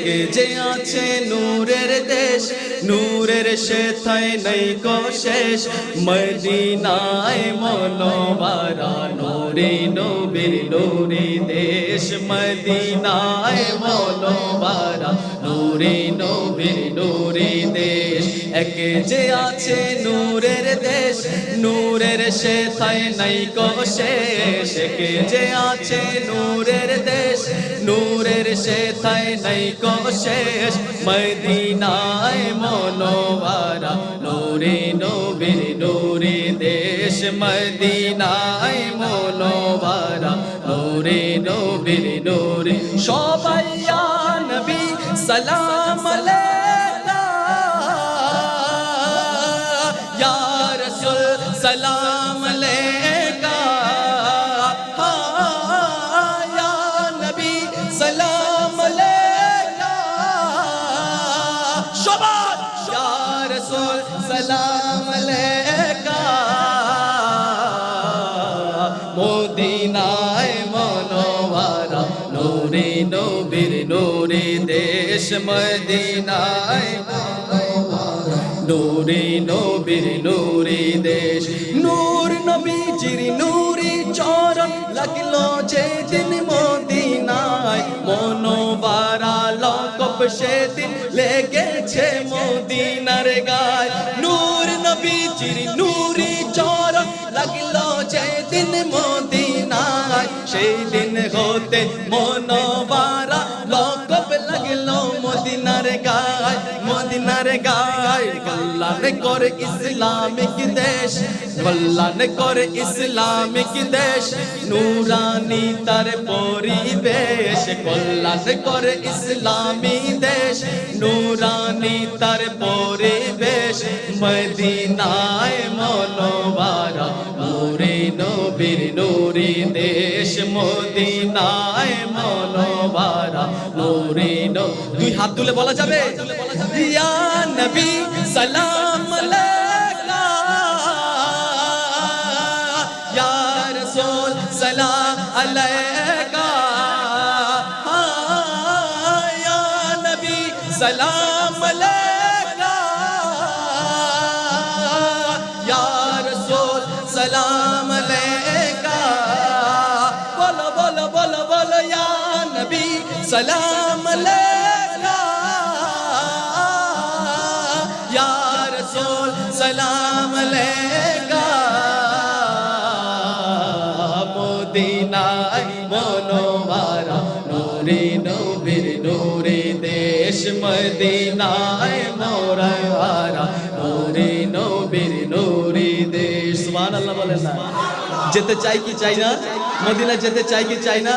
কে যে আছে নূরের দেশ, নূরের শেথায় নেই কো শেষ। মদিনায় মনোবরা নূরে নবীর নূরে দেশ। মদিনায় মনোবরা নূরে নবীর নূরে দেশ। একে যে আছে নূরের দেশ, নূরের শেথায় নেই কো শেষ। একে যে আছে নূরের দেশ, নূরের শেথায় নেই কো শেষ। মদিনায় মনোবরা নূরে নবীর নূরে দেশ। মদিনায় মনোবরা নূরে নবীর নূরে। সবাই ইয়া নবী সালাম আলাইকা, ইয়া রাসূল সালাম আলাইকা। ইয়া নবী সালাম আলাইকা। সবাই ইয়া রাসূল সালাম আলাইকা। মদিনায় মনোবরা নূরে নবীর নূরে দেশ। মদিনায় নূরে নবীর নূরে দেশ। নূর নবীজির নূরে চরণ লাগলো যেদিন মদিনায়। মনোবরা লকব সেদিন লেগেছে মদিনার গায়। নূর নবীজির নূরে চরণ লাগলো যেদিন মদিনায়। সেই দিন হতে মনোবরা লকব লাগলো মদিনার গায়। মদিনার গায় কল্যাণ করে ইসলামিক দেশ, কল্যাণ করে ইসলামিক দেশ। নূরানি তার পরিবেশ, কল্যাণ করে ইসলামী দেশ। নূরানি তার পরিবেশ। মদিনায় মনোবরা নূরে নবীর নূরে দেশ। মদিনায় মনোবরা নূরে দুই হাত তুলে বলা যাবে, ইয়া নবী সালাম আলাইকা, ইয়া রাসূল সালাম আলাইকা। ইয়া নবী সালাম আলাইকা, ইয়া রাসূল সালাম আলাইকা। বলো বলো বলো বলো, ইয়া নবী সালাম আলাইকা, ইয়া রাসূল সালাম আলাইকা। মদিনায় মনোবরা নূরে নবীর নূরে দেশ। মদিনায় মনোবরা নূরে নবীর নূরে দেশ। সুবহানাল্লাহ বলেন না? যেতে চাই কি চাই না? মদিনা যেতে চাই কি চাই না?